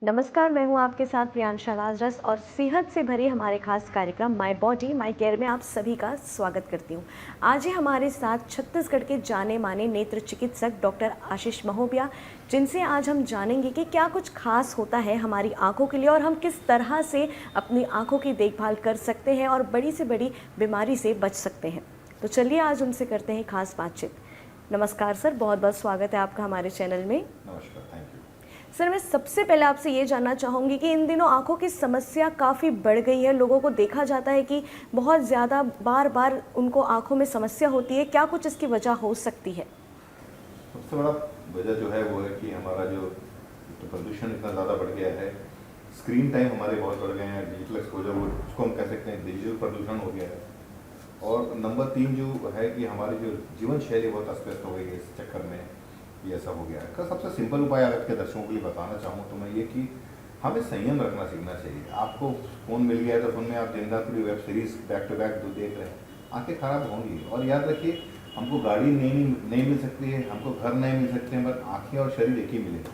नमस्कार, मैं हूं आपके साथ प्रियांशा राजरस और सेहत से भरे हमारे खास कार्यक्रम माय बॉडी माय केयर में आप सभी का स्वागत करती हूं। आज है हमारे साथ छत्तीसगढ़ के जाने माने नेत्र चिकित्सक डॉक्टर आशीष महोबिया, जिनसे आज हम जानेंगे कि क्या कुछ खास होता है हमारी आंखों के लिए और हम किस तरह से अपनी आंखों की देखभाल कर सकते हैं और बड़ी से बड़ी बीमारी से बच सकते हैं। तो चलिए आज उनसे करते हैं खास बातचीत। नमस्कार सर, बहुत बहुत स्वागत है आपका हमारे चैनल में। नमस्कार, थैंक यू। सर, मैं सबसे पहले आपसे ये जानना चाहूँगी कि इन दिनों आँखों की समस्या काफ़ी बढ़ गई है। लोगों को देखा जाता है कि बहुत ज़्यादा बार बार उनको आँखों में समस्या होती है। क्या कुछ इसकी वजह हो सकती है? सबसे बड़ा वजह जो है वो है कि हमारा जो प्रदूषण इतना ज़्यादा बढ़ गया है, स्क्रीन टाइम हमारे बहुत बढ़ गए हैं, डिजिटल एक्सपोजर वो उसको हम कह सकते हैं डिजिटल प्रदूषण हो गया है। और नंबर 3 जो है कि हमारी जो जीवन शैली बहुत अस्त व्यस्त हो गई है, इस चक्कर में ये ऐसा हो गया है। का सबसे सिंपल उपाय अगर के दर्शकों के लिए बताना चाहूँ तो मैं ये कि हमें संयम रखना सीखना चाहिए। आपको फ़ोन मिल गया है तो फ़ोन में आप दिन रात पूरी web series back to back जो देख रहे हैं, आंखें खराब होंगी। और याद रखिए, हमको गाड़ी नहीं मिल सकती है, हमको घर नहीं मिल सकते हैं, बस आँखें और शरीर एक ही मिलेगा।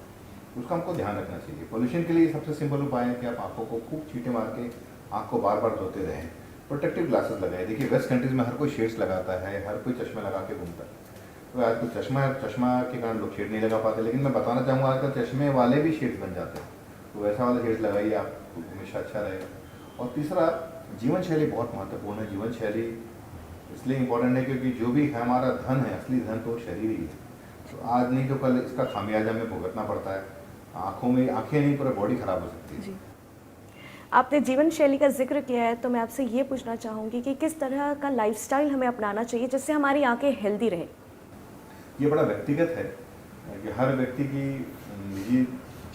उसका हमको ध्यान रखना चाहिए। पोल्यूशन के लिए सबसे सिंपल उपाय है कि आप आँखों को खूब छींटे मार के आँख को बार बार धोते रहें। प्रोटेक्टिव ग्लासेस लगाएं। देखिए, वेस्ट कंट्रीज़ में हर कोई शेड्स लगाता है, हर कोई चश्मा लगा के घूमता है। तो आज तो चश्मा के कारण लोग शेड नहीं लगा पाते, लेकिन मैं बताना चाहूँगा आजकल चश्मे वाले भी शेड्स बन जाते हैं। तो वैसा वाला शेड्स लगाइए, आपको हमेशा अच्छा रहेगा। और तीसरा, जीवन शैली बहुत महत्वपूर्ण है। जीवन शैली इसलिए इम्पोर्टेंट है क्योंकि जो भी है हमारा धन है, असली धन तो शरीर ही है। तो आज नहीं तो कल इसका खामियाजा हमें भुगतना पड़ता है। आँखें नहीं, पूरा बॉडी खराब हो सकती है। जी, आपने जीवन शैली का जिक्र किया है, तो मैं आपसे ये पूछना चाहूँगी कि किस तरह का लाइफस्टाइल हमें अपनाना चाहिए जिससे हमारी आँखें हेल्दी रहे? ये बड़ा व्यक्तिगत है कि हर व्यक्ति की निजी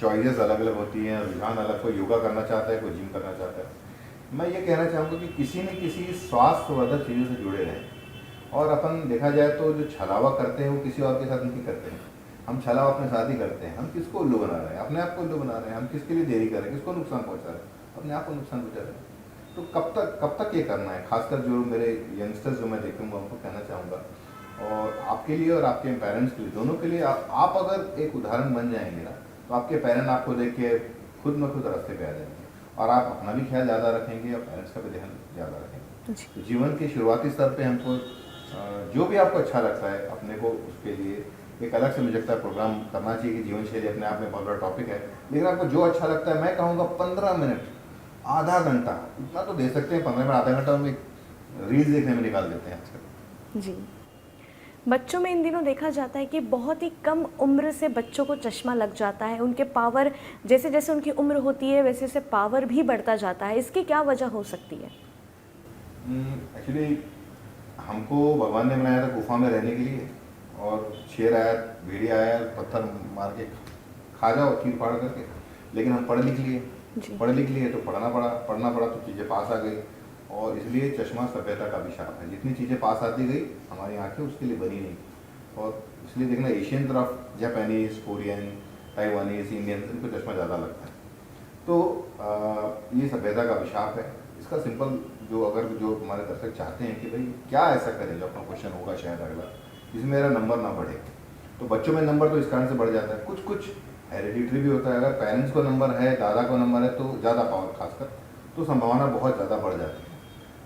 चॉइसेस अलग अलग होती हैं, रुझान अलग। कोई योगा करना चाहता है, कोई जिम करना चाहता है। मैं ये कहना चाहूँगा कि किसी न किसी स्वास्थ्यवर्धक चीज़ों से जुड़े रहें। और अपन देखा जाए तो जो छलावा करते हैं वो किसी और के साथ नहीं करते हैं। हम छलावा अपने साथ ही करते हैं। हम किसको उल्लू बना रहे हैं? अपने आप को उल्लू बना रहे हैं। हम किसके लिए देरी कर रहे हैं? किसको नुकसान पहुँचा रहे हैं? अपने आप को नुकसान पहुँचा रहे हैं। तो कब तक ये करना है? खासकर जो मेरे यंगस्टर्स जो मैं देखूँगा उनको कहना चाहूँगा, और आपके लिए और आपके पेरेंट्स के लिए, दोनों के लिए, आप अगर एक उदाहरण बन जाएंगे ना, तो आपके पेरेंट आपको देख के खुद में खुद रास्ते पे आ जाएंगे। और आप अपना भी ख्याल ज़्यादा रखेंगे और पेरेंट्स का भी ध्यान ज़्यादा रखेंगे। तो जीवन के शुरुआती स्तर पे हमको जो भी आपको अच्छा लगता है अपने को, उसके लिए एक अलग से मुझे लगता है प्रोग्राम करना चाहिए कि जीवन शैली अपने आप में बहुत बड़ा टॉपिक है। लेकिन आपको जो अच्छा लगता है, मैं कहूँगा 15 मिनट, आधा घंटा, इतना तो दे सकते हैं। 15 मिनट आधा घंटा हम एक रील्स देखने में निकाल देते हैं आजकल। जी, बच्चों में इन दिनों देखा जाता है कि बहुत ही कम उम्र से बच्चों को चश्मा लग जाता है। उनके पावर, जैसे जैसे उनकी उम्र होती है वैसे वैसे पावर भी बढ़ता जाता है। इसकी क्या वजह हो सकती है? एक्चुअली हमको भगवान ने बनाया था गुफा में रहने के लिए, और शेर आया, भेड़िया आया, पत्थर मार के खा जाओ चीर फाड़ करके। लेकिन हम पढ़ लिख लिए तो पढ़ना पड़ा तो चीज़ें पास आ गई। और इसलिए चश्मा सभ्यता का अभिशाप है। जितनी चीज़ें पास आती गई, हमारी आंखें उसके लिए बनी नहीं। और इसलिए देखना, एशियन तरफ जापानीज, कोरियन, ताइवानीज, इंडियन, इनको चश्मा ज़्यादा लगता है। तो ये सभ्यता का अभिशाप है। इसका सिंपल जो हमारे दर्शक चाहते हैं कि भाई क्या ऐसा करें, जो अपना क्वेश्चन होगा शायद अगला, जिसमें मेरा नंबर ना बढ़े। तो बच्चों में नंबर तो इस कारण से बढ़ जाता है। कुछ हेरिडिटरी भी होता है। अगर पेरेंट्स को नंबर है, दादा को नंबर है, तो ज़्यादा पावर खासकर, तो संभावना बहुत ज़्यादा बढ़ जाती है।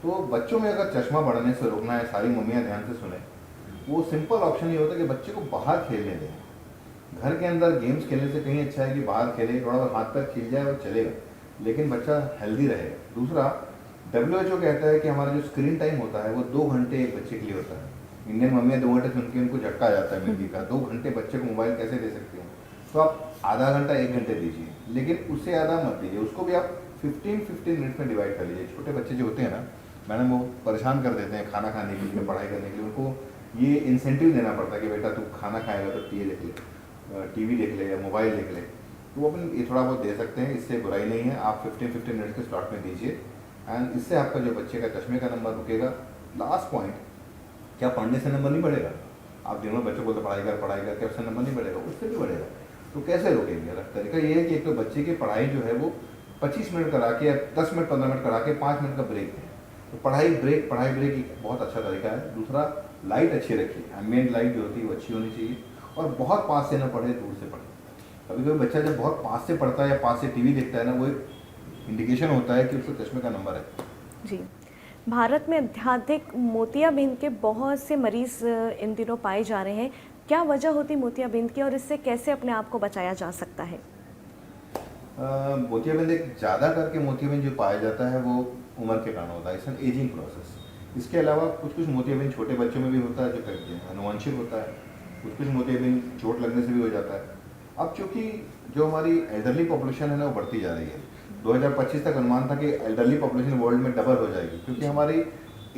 तो बच्चों में अगर चश्मा बढ़ने से रोकना है, सारी मम्मियाँ ध्यान से सुने, वो सिंपल ऑप्शन ये होता है कि बच्चे को बाहर खेलने दें। घर के अंदर गेम्स खेलने से कहीं अच्छा है कि बाहर खेले, थोड़ा बहुत हाथ पैर खिल जाए और चलेगा, लेकिन बच्चा हेल्दी रहेगा। दूसरा, WHO कहता है कि हमारा जो स्क्रीन टाइम होता है वो 2 घंटे एक बच्चे के लिए होता है। इंडियन मम्मियाँ 2 घंटे सुन के उनको झटका जाता है मिर्गी का। 2 घंटे बच्चे को मोबाइल कैसे दे सकती हैं? तो आप आधा घंटा 1 घंटे दीजिए, लेकिन उससे ज़्यादा मत दीजिए। उसको भी आप 15 मिनट में डिवाइड कर लीजिए। छोटे बच्चे जो होते हैं ना मैडम, वो परेशान कर देते हैं खाना खाने के लिए, पढ़ाई करने के लिए। उनको ये इंसेंटिव देना पड़ता है कि बेटा तू खाना खाएगा तो टीवी देख ले या मोबाइल देख ले। तो वो अपन ये थोड़ा बहुत दे सकते हैं, इससे बुराई नहीं है। आप 15 मिनट के स्लॉट में दीजिए, एंड इससे आपका जो बच्चे का चश्मे का नंबर रुकेगा। लास्ट पॉइंट, क्या पढ़ने से नंबर नहीं बढ़ेगा? आप दिन में बच्चों को तो पढ़ाई कर, क्या उससे नंबर नहीं बढ़ेगा? उससे भी बढ़ेगा। तो कैसे रोकेंगे? तरीका ये है कि एक तो बच्चे की पढ़ाई जो है वो 25 मिनट करा के या 10 मिनट 15 मिनट करा के 5 मिनट का ब्रेक दें। तो पढ़ाई ब्रेक एक बहुत अच्छा तरीका है। दूसरा, लाइट अच्छी रखिए। एम्बिएंट लाइट जो होती है वो अच्छी होनी चाहिए, और बहुत पास से न पढ़े, दूर से पढ़े। कभी कभी बच्चा जब बहुत पास से पढ़ता है या पास से टीवी देखता है ना, वो एक इंडिकेशन होता है कि उसको चश्मे का नंबर है। जी। भारत में अत्यधिक मोतियाबिंद के बहुत से मरीज इन दिनों पाए जा रहे हैं। क्या वजह होती मोतियाबिंद की और इससे कैसे अपने आप को बचाया जा सकता है? मोतियाबिंद एक ज़्यादा करके मोतियाबिंद जो पाया जाता है वो उम्र के कारण होता है, इट्स एन एजिंग प्रोसेस। इसके अलावा कुछ कुछ मोतियाबिंद छोटे बच्चों में भी होता है जो कहते हैं अनुवांशिक होता है, कुछ कुछ मोतियाबिंद चोट लगने से भी हो जाता है। अब चूंकि जो हमारी एल्डरली पॉपुलेशन है ना वो बढ़ती जा रही है, 2025 तक अनुमान था कि एल्डरली पॉपुलेशन वर्ल्ड में डबल हो जाएगी, क्योंकि हमारी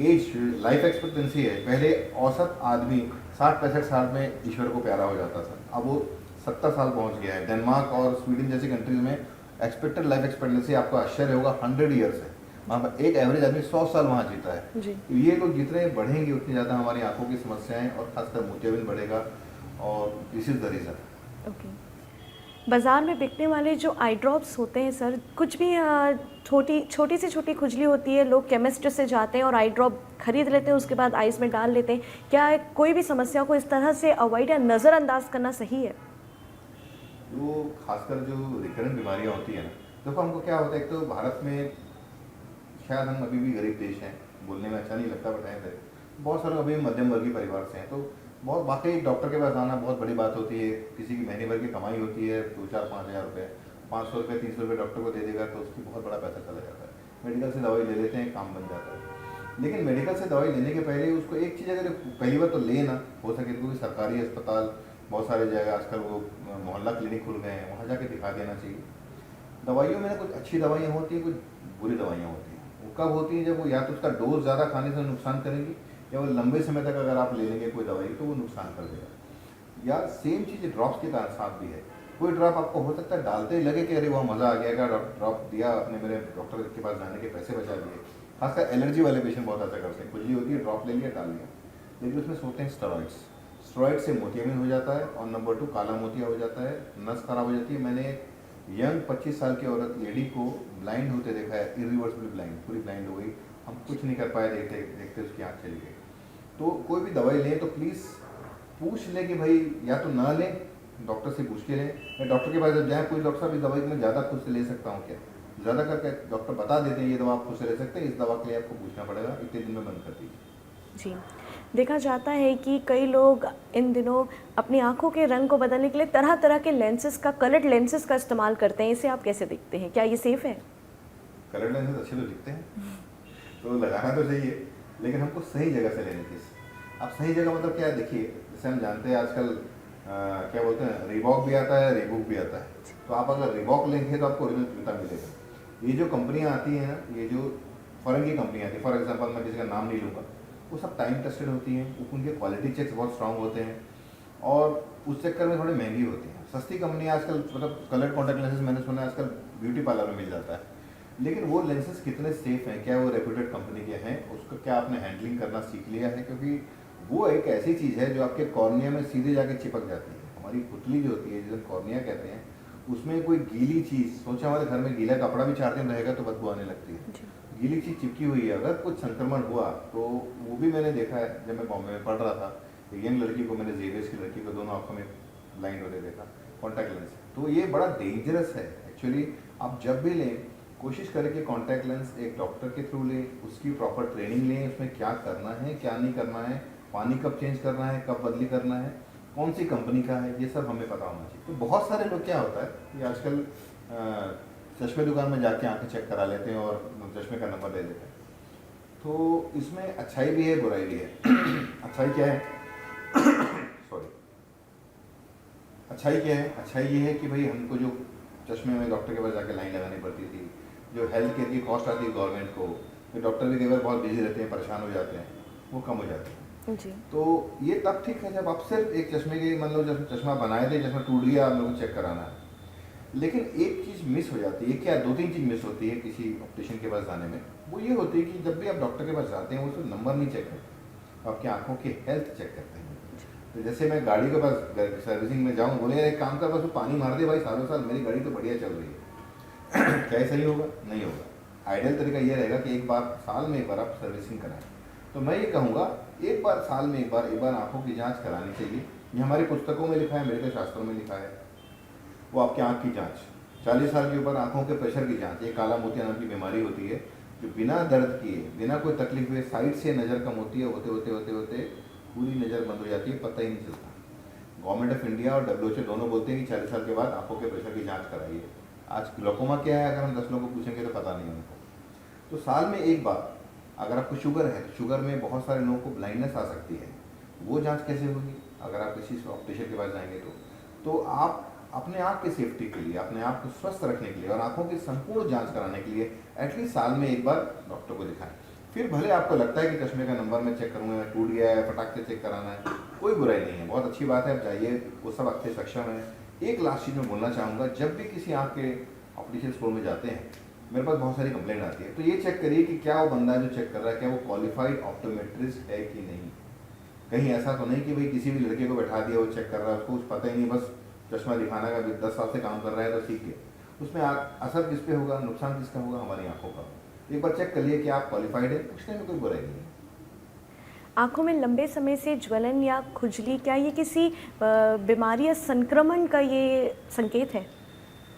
एज लाइफ एक्सपेक्टेंसी है, पहले औसत आदमी 60-65 साल में ईश्वर को प्यारा हो जाता था, अब वो 70 साल पहुंच गया है। डेनमार्क और स्वीडन जैसी कंट्रीज में एक्सपेक्टेड लाइफ एक्सपेक्टेंसी, आपको आश्चर्य होगा, 100 ईयर्स है। वहाँ पर एक एवरेज आदमी 100 साल वहाँ जीता है। जी। तो ये लोग जितने बढ़ेंगे उतनी ज़्यादा हमारी आंखों की समस्याएं और खासकर मोतियाबिंद बढ़ेगा, और this is the reason. Okay. बाज़ार में बिकने वाले जो आई ड्रॉप्स होते हैं सर, कुछ भी छोटी से छोटी खुजली होती है, लोग केमिस्ट से जाते हैं और आई ड्रॉप खरीद लेते हैं, उसके बाद आइस में डाल लेते हैं। क्या कोई भी समस्या को इस तरह से अवॉइड या नज़रअंदाज करना सही है? वो खासकर जो रिकरेंट बीमारियां होती है ना, देखो हमको क्या होता है, एक तो भारत में शायद हम अभी भी गरीब देश हैं, बोलने में अच्छा नहीं लगता बट है, बहुत सारे अभी मध्यम वर्गीय परिवार से हैं, तो बहुत वाकई डॉक्टर के पास आना बहुत बड़ी बात होती है। किसी की महीने भर की कमाई होती है 2-4-5 हज़ार रुपये, 500 रुपये 300 रुपये डॉक्टर को दे देगा तो उसकी बहुत बड़ा पैसा चला जाता है। मेडिकल से दवाई ले लेते हैं, काम बन जाता है। लेकिन मेडिकल से दवाई लेने के पहले उसको एक चीज़ अगर पहली बार तो लेना हो सके, क्योंकि सरकारी अस्पताल बहुत सारे जगह आजकल वो मोहल्ला क्लिनिक खुल गए हैं, वहाँ जाके दिखा देना चाहिए। दवाइयों में ना कुछ अच्छी दवाइयाँ होती हैं, कुछ बुरी दवाइयाँ होती हैं। वो कब होती हैं? जब वो या तो उसका डोज ज़्यादा खाने से नुकसान करेंगी, या वो लंबे समय तक अगर आप ले लेंगे कोई दवाई तो वो नुकसान कर देगा। या सेम चीज़ ड्रॉप्स के साथ भी है। कोई ड्रॉप आपको हो सकता है डालते ही लगे कि अरे वहाँ मज़ा आ गया, क्या ड्रॉप दिया आपने, मेरे डॉक्टर के पास जाने के पैसे बचा दिए। खासकर एलर्जी वाले पेशेंट बहुत ऐसा करते हैं, खुजली होती है, ड्रॉप ले लिया, डाल लिया, लेकिन उसमें सोते हैं स्टेरॉइड्स। स्टेरॉइड से मोतियाबिंद हो जाता है, और नंबर 2 काला मोतिया हो जाता है, नस खराब हो जाती है। मैंने यंग 25 साल की औरत लेडी को ब्लाइंड होते देखा है, इरिवर्सिबल ब्लाइंड, पूरी ब्लाइंड हो गई, हम कुछ नहीं कर पाए, देखते देखते उसकी आँख चली गई। तो कोई भी दवाई लें तो प्लीज़ पूछ लें कि भाई या तो ना लें, डॉक्टर से पूछ के लें, या डॉक्टर के पास जब जाएँ पूछ डॉक्टर साहब इस दवाई मैं ज़्यादा खुद से ले सकता हूँ क्या? ज़्यादा करके डॉक्टर बता देते हैं ये दवा आप खुद से ले सकते हैं, इस दवा के लिए आपको पूछना पड़ेगा, इतने दिन में बंद कर दीजिए। जी। देखा जाता है कि कई लोग इन दिनों अपनी आँखों के रंग को बदलने के लिए तरह तरह के लेंसेज का, कलर्ड लेंसेज का इस्तेमाल करते हैं। इसे आप कैसे देखते हैं? क्या ये सेफ़ है? कलर लेंसेज अच्छे तो दिखते हैं, तो लगाना तो चाहिए, लेकिन हमको सही जगह से लेने की। अब सही जगह मतलब क्या है? देखिए, जैसे हम जानते हैं आजकल क्या बोलते हैं, रीबॉक भी आता है, रीबुक भी आता है। तो आप अगर रीबॉक लेंगे तो आपको ओरिजिनल जूता मिलेगा। ये जो कंपनियां आती हैं ना, ये जो फॉरेन की कंपनियां आती हैं, फॉर एग्जांपल मैं किसी का नाम नहीं लूँगा, वो सब टाइम टेस्टेड होती हैं, उनके क्वालिटी चेक्स बहुत स्ट्रांग होते हैं, और उस चक्कर में थोड़ी महंगी होती हैं। सस्ती कंपनियाँ आजकल, मतलब कलर्ड कॉन्टैक्ट लेंसेज मैंने सुना है आजकल ब्यूटी पार्लर में मिल जाता है, लेकिन वो लेंसेज कितने सेफ हैं, क्या वो रेप्यूटेड कंपनी के हैं, उसका क्या आपने हैंडलिंग करना सीख लिया है? क्योंकि वो एक ऐसी चीज़ है जो आपके कॉर्निया में सीधे जाके चिपक जाती है। हमारी पुतली जो होती है, जिसे कॉर्निया कहते हैं, उसमें कोई गीली चीज़, सोचा हमारे घर में गीला कपड़ा भी 4 दिन रहेगा तो बदबू आने लगती है, गीली चीज़ चिपकी हुई है, अगर कुछ संक्रमण हुआ तो वो भी मैंने देखा है। जब मैं बॉम्बे में पढ़ रहा था, एक यंग लड़की को, मैंने जेवियर्स की लड़की को दोनों आंखों में ब्लाइंड होते देखा, कॉन्टैक्ट लेंस। तो ये बड़ा डेंजरस है एक्चुअली। आप जब भी लें कोशिश करें कि कॉन्टैक्ट लेंस एक डॉक्टर के थ्रू लें, उसकी प्रॉपर ट्रेनिंग लें, उसमें क्या करना है क्या नहीं करना है, पानी कब चेंज करना है, कब बदली करना है, कौन सी कंपनी का है, ये सब हमें पता होना चाहिए। तो बहुत सारे लोग क्या होता है कि आजकल चश्मे दुकान में जाके आंखें चेक करा लेते हैं और चश्मे का नंबर ले लेते हैं। तो इसमें अच्छाई भी है, बुराई भी है। अच्छाई क्या है? सॉरी, अच्छाई क्या है? अच्छाई ये है कि भाई हमको जो चश्मे में डॉक्टर के पास जाके लाइन लगानी पड़ती थी, जो हेल्थ केयर की कॉस्ट आती है गवर्नमेंट को, तो डॉक्टर भी कई बार बहुत बिजी रहते हैं, परेशान हो जाते हैं, वो कम हो जाती है। जी। तो ये तब ठीक है जब आप सिर्फ एक चश्मे के, मान लो जब चश्मा बनाए थे, चश्मा टूट गया, आप लोगों को चेक कराना है। लेकिन एक चीज़ मिस हो जाती है, क्या 2-3 चीज़ मिस होती है किसी ऑप्टिशियन के पास जाने में। वो ये होती है कि जब भी आप डॉक्टर के पास जाते हैं वो सिर्फ नंबर नहीं चेक करते, आपकी आंखों की हेल्थ चेक करते हैं। तो जैसे मैं गाड़ी के पास सर्विसिंग में जाऊँ, बोले एक काम कर, बस पानी मार दे भाई, सालों साल मेरी गाड़ी तो बढ़िया चल रही है। क्या ये सही होगा? नहीं होगा। आइडियल तरीका ये रहेगा कि एक बार साल में एक बार आप सर्विसिंग कराएं। तो मैं ये कहूँगा एक बार साल में एक बार आंखों की जांच करानी चाहिए। ये हमारी पुस्तकों में लिखा है, मेडिकल शास्त्रों में लिखा है। वो आपकी आँख की जाँच, 40 साल के ऊपर आँखों के प्रेशर की जाँच, एक काला मोतिया नाम की बीमारी होती है जो बिना दर्द किए, बिना कोई तकलीफ हुए साइड से नज़र कम होती है, होते होते होते होते पूरी नज़र बंद हो जाती है, पता ही नहीं चलता। गवर्नमेंट ऑफ इंडिया और WHO दोनों बोलते हैं कि 40 साल के बाद आंखों के प्रेशर की जांच कराइए। आज ग्लोकोमा क्या है, अगर हम 10 लोगों को पूछेंगे तो पता नहीं उनको। तो साल में एक बार अगर आपको शुगर है, शुगर में बहुत सारे लोगों को ब्लाइंडनेस आ सकती है, वो जांच कैसे होगी अगर आप किसी ऑप्टिशियन के पास जाएंगे तो आप अपने आप की सेफ्टी के लिए, अपने आप को स्वस्थ रखने के लिए और आंखों की संपूर्ण जांच कराने के लिए एटलीस्ट साल में एक बार डॉक्टर को दिखाएं। फिर भले आपको लगता है कि चश्मे का नंबर मैं चेक करूँगा, टूट गया है, फटाक से चेक कराना है, कोई बुराई नहीं है, बहुत अच्छी बात है, आप जाइए, वो सब अच्छे सक्षम है। एक लास्ट चीज़ मैं बोलना चाहूँगा, जब भी किसी आँख के ऑप्टिशियन स्टोर में जाते हैं, मेरे पास बहुत सारी कंप्लेंट आती है, तो ये चेक करिए कि क्या वो बंदा जो चेक कर रहा है क्या वो क्वालिफाइड ऑप्टोमेट्रिस्ट है कि नहीं। कहीं ऐसा तो नहीं कि भाई किसी भी लड़के को बैठा दिया, वो चेक कर रहा है, उसको कुछ पता ही नहीं, बस चश्मा दिखाना का 10 साल से काम कर रहा है तो ठीक है। उसमें असर किस पे होगा, नुकसान किसका होगा, हमारी आंखों का। एक बार चेक कर लिए कि आप क्वालिफाइड है, पूछने में कोई बुराई नहीं है। आँखों में लंबे समय से ज्वलन या खुजली, क्या ये किसी बीमारी या संक्रमण का ये संकेत है?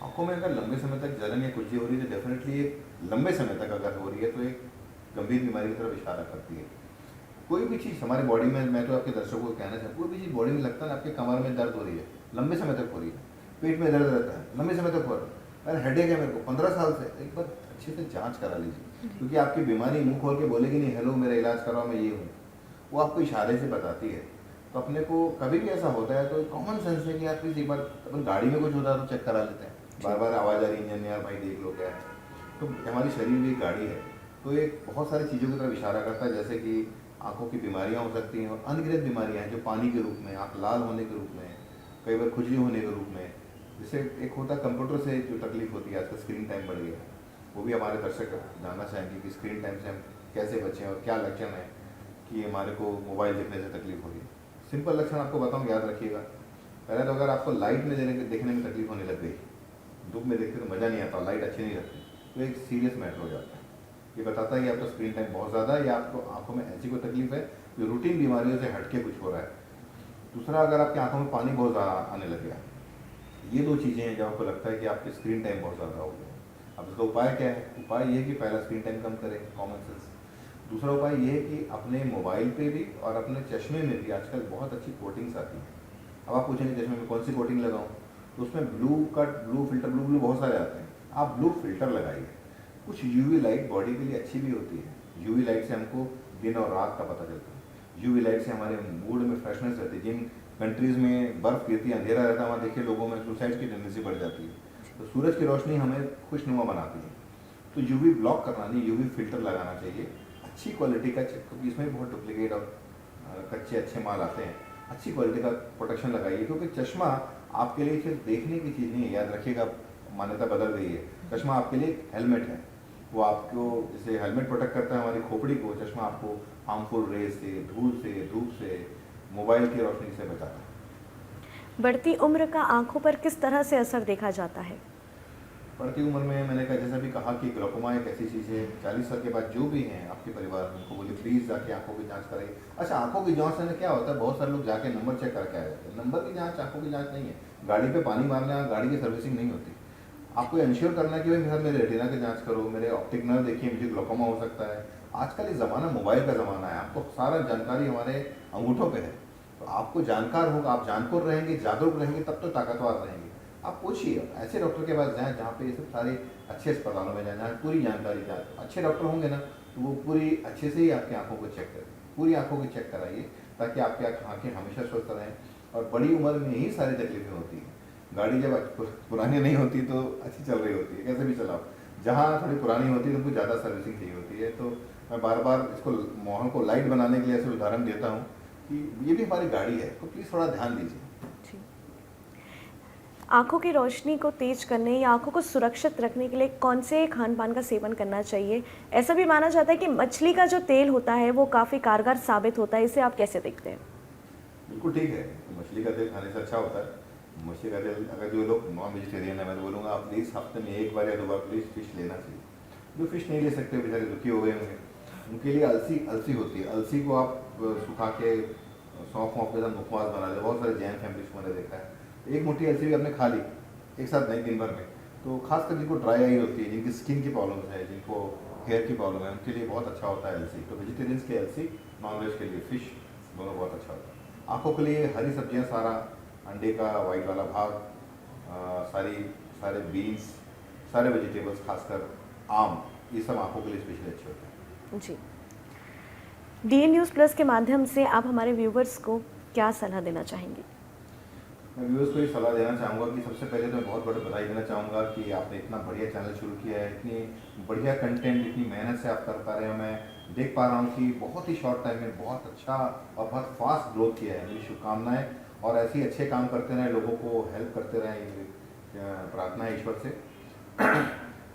आंखों में अगर लंबे समय तक जलन या खुजली हो रही है तो डेफिनेटली एक लंबे समय तक अगर हो रही है तो एक गंभीर बीमारी की तरफ इशारा करती है। कोई भी चीज़ हमारे बॉडी में, मैं तो आपके दर्शकों को कहना चाहता हूँ, कोई भी चीज़ बॉडी में लगता है ना, आपके कमर में दर्द हो रही है, लंबे समय तक हो रही है, पेट में दर्द रहता है, लंबे समय तक हो रहा है, अरे हेडेक है मेरे को 15 साल से, एक बार अच्छे से जांच करा लीजिए, क्योंकि आपकी बीमारी मुंह खोल के बोलेगी नहीं हेलो मेरा इलाज कराओ मैं ये हूँ, वो आपको इशारे से बताती है। तो अपने को कभी भी ऐसा होता है तो कॉमन सेंस है कि यार प्लीज़ एक बार अपन गाड़ी में कुछ होता है तो चेक करा लेते हैं, बार बार आवाज़ आ रही इंजन में, यार भाई देख लो क्या है। तो हमारी शरीर भी एक गाड़ी है, तो एक बहुत सारी चीज़ों की तरफ इशारा करता है, जैसे कि आंखों की बीमारियां हो सकती हैं और अनगिनत बीमारियां हैं जो पानी के रूप में, आंख लाल होने के रूप में, कई बार खुजली होने के रूप में। जैसे एक होता है कंप्यूटर से जो तकलीफ होती है, आजकल स्क्रीन टाइम बढ़ गया है, वो भी हमारे दर्शक जानना चाहेंगे कि स्क्रीन टाइम से हम कैसे बचें और क्या लक्षण है कि हमारे को मोबाइल देखने से तकलीफ हो रही है। सिंपल लक्षण आपको बताऊँ, याद रखिएगा। पहले तो अगर आपको लाइट में देखने में तकलीफ होने लग गई, धूप में देखते तो मज़ा नहीं आता, लाइट अच्छी नहीं लगती, तो एक सीरियस मैटर हो जाता है। ये बताता है कि आपका स्क्रीन टाइम बहुत ज़्यादा है या आपको आंखों में ऐसी कोई तकलीफ है जो रूटीन बीमारियों से हटके कुछ हो रहा है। दूसरा, अगर आपकी आंखों में पानी बहुत ज़्यादा आने लग गया, ये दो चीज़ें हैं जब आपको लगता है कि आपके स्क्रीन टाइम बहुत ज़्यादा हो गया। अब इसका उपाय क्या है? उपाय ये है कि पहला स्क्रीन टाइम कम करें, कॉमन सेंस। दूसरा उपाय ये है कि अपने मोबाइल पे भी और अपने चश्मे में भी आजकल बहुत अच्छी कोटिंग्स आती हैं। अब आप पूछेंगे चश्मे में कौन सी कोटिंग लगाऊं, तो उसमें blue cut, blue filter, blue बहुत सारे आते हैं, आप ब्लू फिल्टर लगाइए। कुछ यूवी लाइट बॉडी के लिए अच्छी भी होती है, यूवी लाइट से हमको दिन और रात का पता चलता है, यूवी लाइट से हमारे मूड में फ्रेशनेस रहती है। जिन कंट्रीज़ में बर्फ़ गिरती है, अंधेरा रहता है, वहाँ देखिए लोगों में सुसाइड की टेंडेंसी बढ़ जाती है। तो सूरज की रोशनी हमें खुशनुमा बनाती है, तो यूवी ब्लॉक करना नहीं, यूवी फिल्टर लगाना चाहिए अच्छी क्वालिटी का, क्योंकि इसमें बहुत डुप्लीकेट और कच्चे अच्छे माल आते हैं। अच्छी क्वालिटी का प्रोटेक्शन लगाइए, क्योंकि चश्मा आपके लिए सिर्फ देखने की चीज़ नहीं है, याद रखिएगा, मान्यता बदल गई है। चश्मा आपके लिए हेलमेट है, वो आपको जैसे हेलमेट प्रोटेक्ट करता है हमारी खोपड़ी को, चश्मा आपको हार्मफुल रेज से, धूल से, धूप से, मोबाइल की रोशनी से बचाता है। बढ़ती उम्र का आंखों पर किस तरह से असर देखा जाता है? बढ़ती उम्र में मैंने कहा, जैसा भी कहा कि ग्लोकोमा एक ऐसी चीज़ है, 40 साल के बाद जो भी हैं आपके परिवार में, उनको बोलिए प्लीज़ जाके आंखों की जांच कराइए। अच्छा, आंखों की जांच में क्या होता है, बहुत सारे लोग जाके नंबर चेक करके आ जाते हैं। नंबर की जांच आंखों की जांच नहीं है। गाड़ी पे पानी मारना, गाड़ी की सर्विसिंग नहीं होती। आपको इंश्योर करना है कि भाई मेरे मेरे रेटिना की जांच करो, मेरे ऑप्टिक नर्व देखिए, मुझे ग्लोकोमा हो सकता है। आजकल ये ज़माना मोबाइल का ज़माना है, आपको सारा जानकारी हमारे अंगूठों पे है, तो आपको जानकार होगा, आप जानकार रहेंगे, जागरूक रहेंगे, तब तो ताकतवर रहेंगे। आप पूछिए, ऐसे डॉक्टर के पास जाएँ जहाँ पे ये सब सारे अच्छे अस्पतालों में जाएँ, जहाँ पूरी जानकारी जाए। अच्छे डॉक्टर होंगे ना, तो वो पूरी अच्छे से ही आपकी आँखों को चेक करें, पूरी आँखों की चेक कराइए, ताकि आपकी आँखें हमेशा स्वस्थ रहें। और बड़ी उम्र में ही सारी तकलीफें होती हैं। गाड़ी जब पुरानी नहीं होती तो अच्छी चल रही होती है, कैसे भी चलाओ। जहाँ थोड़ी पुरानी होती है तो उनको ज़्यादा सर्विसिंग चाहिए होती है। तो मैं बार बार इसको माहौल को लाइट बनाने के लिए ऐसे उदाहरण देता हूँ कि ये भी हमारी गाड़ी है, तो प्लीज़ थोड़ा ध्यान दीजिए। आंखों की रोशनी को तेज करने या आंखों को सुरक्षित रखने के लिए कौन से खान पान का सेवन करना चाहिए? ऐसा भी माना जाता है कि मछली का जो तेल होता है वो काफ़ी कारगर साबित होता है, इसे आप कैसे देखते हैं? बिल्कुल ठीक है, मछली का तेल खाने से अच्छा होता है। मछली का तेल, अगर जो लोग नॉन वेजिटेरियन है, मैं तो बोलूँगा आप प्लीज़ हफ्ते में 1 बार या 2 बार प्लीज़ फिश लेना चाहिए। जो फिश नहीं ले सकते बेचारे दुखी हो गए होंगे, उनके लिए अलसी होती है। अलसी को आप सुखा के सौंफ के साथ मुखवास बना ले, बहुत सारे जैन फैमिलीज को मैंने देखा है। एक मुट्ठी अलसी भी आपने खा ली, एक साथ नहीं दिन भर में। तो खासकर जिनको ड्राई आई होती है, जिनकी स्किन की प्रॉब्लम है, जिनको हेयर की प्रॉब्लम है, उनके लिए बहुत अच्छा होता है एलसी। तो वेजिटेरियंस के एलसी, नॉन वेज के लिए फिश, दोनों बहुत अच्छा होता है। आँखों के लिए हरी सब्जियाँ, सारा अंडे का वाइट वाला भाग, सारे बीन्स, सारे वेजिटेबल्स, खासकर आम, ये सब आँखों के लिए स्पेशली अच्छे होते हैं। जी, डीएन न्यूज़ प्लस के माध्यम से आप हमारे व्यूवर्स को क्या सलाह देना चाहेंगे? मैं व्यूअर्स को ये सलाह देना चाहूँगा कि सबसे पहले तो मैं बहुत बड़ी बधाई देना चाहूँगा कि आपने इतना बढ़िया चैनल शुरू किया है, इतनी बढ़िया कंटेंट, इतनी मेहनत से आप कर पा रहे हो। मैं देख पा रहा हूँ कि बहुत ही शॉर्ट टाइम में बहुत अच्छा और बहुत फास्ट ग्रोथ किया है। मेरी शुभकामनाएं, और ऐसे ही अच्छे काम करते रहें, लोगों को हेल्प करते रहें, ये प्रार्थना है ईश्वर से।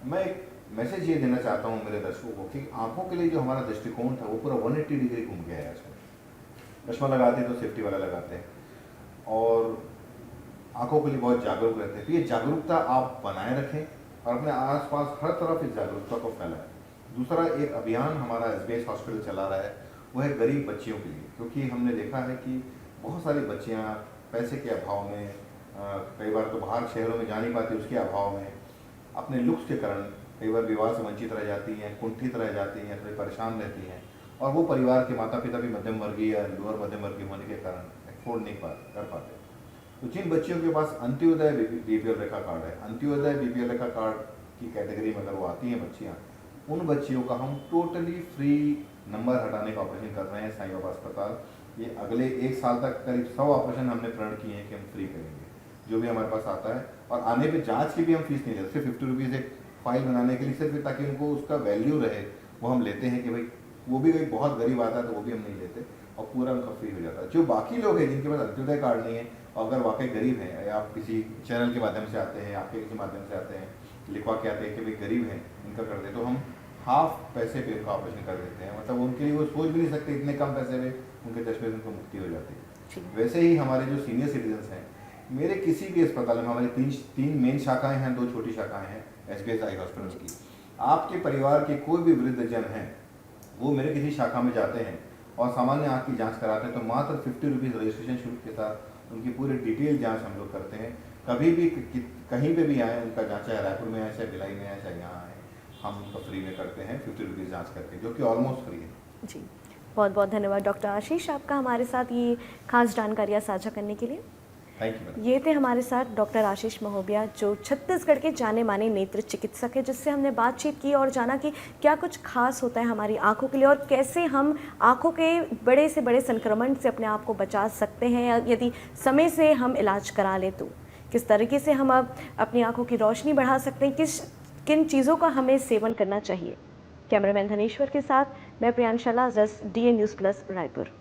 मैं एक मैसेज ये देना चाहता हूँ मेरे दर्शकों को कि आँखों के लिए जो हमारा दृष्टिकोण था वो पूरा 180 डिग्री घूम गया है आजकल। चश्मा लगाते हैं तो सेफ्टी वाला लगाते हैं, और आंखों के लिए बहुत जागरूक रहते हैं। तो ये जागरूकता आप बनाए रखें और अपने आसपास हर तरफ इस जागरूकता को फैलाएं। दूसरा, एक अभियान हमारा एसबीएस हॉस्पिटल चला रहा है, वो है गरीब बच्चियों के लिए, क्योंकि हमने देखा है कि बहुत सारी बच्चियां पैसे के अभाव में, कई बार तो बाहर शहरों में जा नहीं पाती, उसके अभाव में, अपने लुक्स के कारण कई बार विवाह से वंचित रह जाती हैं, कुंठित रह जाती हैं, थोड़ी परेशान रहती हैं, और वो परिवार के माता पिता भी मध्यम वर्गीय या लोअर मध्यम वर्गीय होने के कारण अफोर्ड नहीं कर पाते। तो जिन बच्चियों के पास अंत्योदय बीपीएल रेखा कार्ड है, अंत्योदय बीपीएल रेखा कार्ड की कैटेगरी में अगर वो आती हैं बच्चियाँ, उन बच्चियों का हम टोटली फ्री नंबर हटाने का ऑपरेशन कर रहे हैं साईं बाबा अस्पताल। ये अगले 1 साल तक करीब 100 ऑपरेशन हमने प्रण किए हैं कि हम फ्री करेंगे जो भी हमारे पास आता है। और आने पे जांच की भी हम फीस नहीं लेते, सिर्फ 50 रुपीज़ एक फाइल बनाने के लिए, सिर्फ ताकि उनको उसका वैल्यू रहे, वो हम लेते हैं कि भाई वो भी कोई बहुत गरीब आता है तो वो भी हम नहीं लेते, और पूरा उनका फ्री हो जाता है। जो बाकी लोग हैं जिनके पास अंत्योदय कार्ड नहीं है, अगर वाकई गरीब हैं, या आप किसी चैनल के माध्यम से आते हैं, आपके किसी माध्यम से आते हैं, लिखवा के आते हैं कि भाई गरीब हैं, इनका कर दे, तो हम हाफ पैसे पे उनका ऑपरेशन कर देते हैं। मतलब उनके लिए वो सोच भी नहीं सकते, इतने कम पैसे में उनके चश्मे से उनको मुक्ति हो जाती है। वैसे ही हमारे जो सीनियर सिटीजन्स हैं, मेरे किसी भी अस्पताल में, हमारी तीन मेन शाखाएं हैं, 2 छोटी शाखाएं हैं एसबीएस आई हॉस्पिटल की। आपके परिवार के कोई भी वृद्धजन हैं, वो मेरे किसी शाखा में जाते हैं और सामान्य आँख की जाँच कराते हैं, तो मात्र 50 रुपीज़ रजिस्ट्रेशन शुल्क के साथ उनकी पूरी डिटेल जांच हम लोग करते हैं। कभी भी कहीं पे भी आए, उनका जांच चाहे रायपुर में आए, चाहे भिलाई में आए, चाहे यहाँ आए, हम उनका फ्री में करते हैं, 50 रुपीज़ जाँच करके, जो कि ऑलमोस्ट फ्री है। जी, बहुत बहुत धन्यवाद डॉक्टर आशीष आपका हमारे साथ ये खास जानकारियाँ साझा करने के लिए। Thank you. ये थे हमारे साथ डॉक्टर आशीष महोबिया, जो छत्तीसगढ़ के जाने माने नेत्र चिकित्सक है, जिससे हमने बातचीत की और जाना कि क्या कुछ खास होता है हमारी आंखों के लिए, और कैसे हम आंखों के बड़े से बड़े संक्रमण से अपने आप को बचा सकते हैं यदि समय से हम इलाज करा लें। तो किस तरीके से हम अब अपनी आंखों की रोशनी बढ़ा सकते हैं, किन चीज़ों का हमें सेवन करना चाहिए। कैमरामैन धनेश्वर के साथ मैं प्रियांशला, डीएन न्यूज़ प्लस, रायपुर।